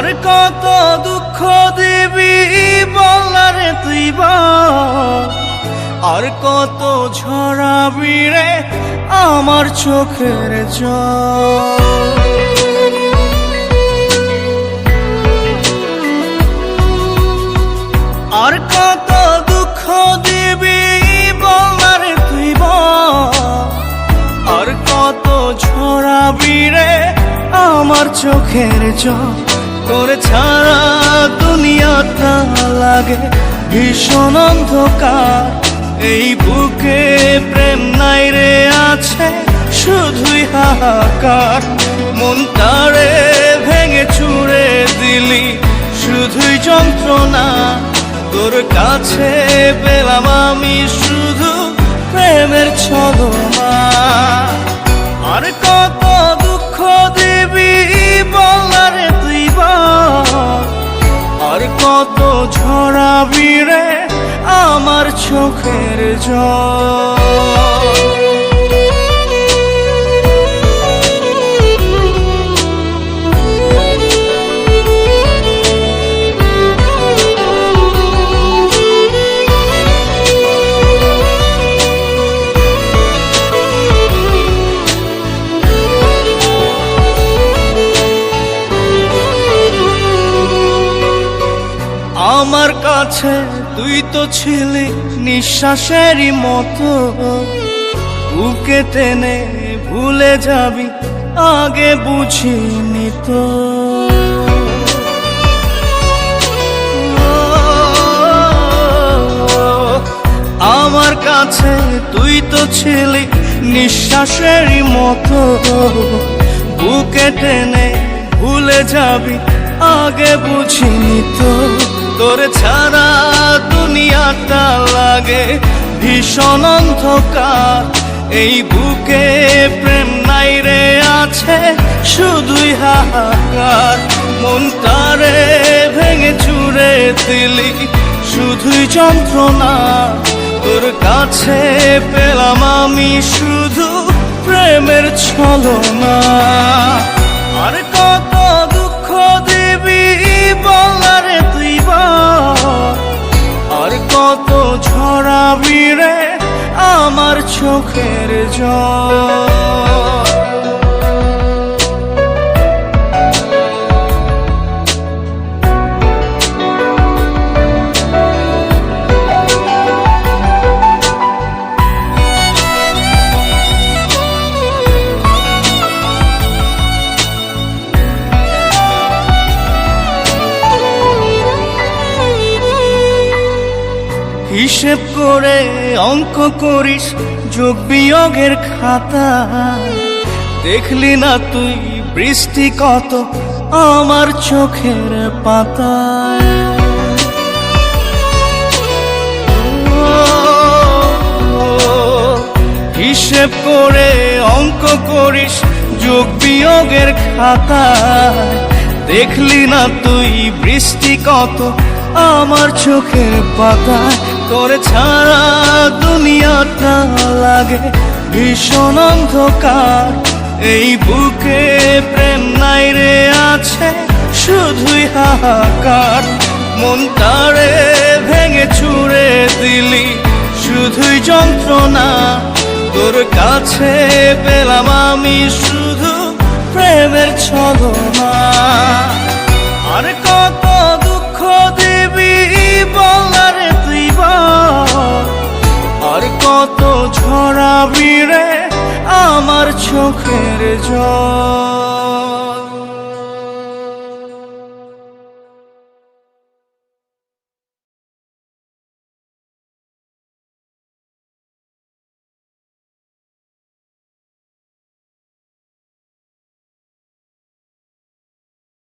আর কত দুঃখ দিবি বলারে তুই বল, আর কত ঝরাবি রে আমার চোখের জল। আর কত দুঃখ দিবি বলারে তুই বল, আর কত ঝরাবি রে আমার চোখের জল। তোর ছাড়া দুনিয়াটা লাগে ভীষণ অন্ধকার, এই বুকে প্রেম নাই রে আছে শুধুই হাহাকার। মনটারে ভেঙে চুরে দিলি শুধুই যন্ত্রণা, তোর কাছে পেলাম আমি শুধু প্রেমের ছলনা। আর কত দুঃখ দিবি বলারে তুই বল, আর কত ঝরাবি রে আমার চোখের জল। আমার কাছে তুই তো ছিলি নিঃশ্বাসেরই মতো, বুকে টেনে ভুলে যাবি আগে বুঝিনি তো। আমার কাছে তুই তো ছিলি নিঃশ্বাসেরই মতো, বুকে টেনে ভুলে যাবি আগে বুঝিনি তো। তোর ছাড়া দুনিয়াটা লাগে ভীষণ অন্ধকার, এই বুকে প্রেম নাই রে আছে শুধুই হাহাকার। মনটারে ভেঙে চুরে দিলি শুধুই যন্ত্রণা, তোর কাছে পেলাম আমি শুধু প্রেমের ছলনা। আর কত দুঃখ দিবি বলারে তুই বল, আর কত ঝরাবি রে আমার চোখের জল। হিসেব করে অঙ্ক করিস যোগ বিয়োগের খাতা, দেখলি না তুই বৃষ্টি কত আমার চোখের পাতায়। হিসেব করে অঙ্ক করিস যোগ বিয়োগের খাতায়, দেখলি না তুই বৃষ্টি কত আমার চোখের পাতায়। তোর ছাড়া দুনিয়াটা লাগে ভীষণ অন্ধকার, এই বুকে প্রেম নাই রে আছে শুধুই হাহাকার। মনটারে ভেঙে চুরে দিলি শুধুই যন্ত্রণা, তোর কাছে পেলাম আমি শুধু প্রেমের ছলনা। আর কত দুঃখ দিবি বলারে তুই বল, আর কত ঝরাবি রে আমার চোখের জল।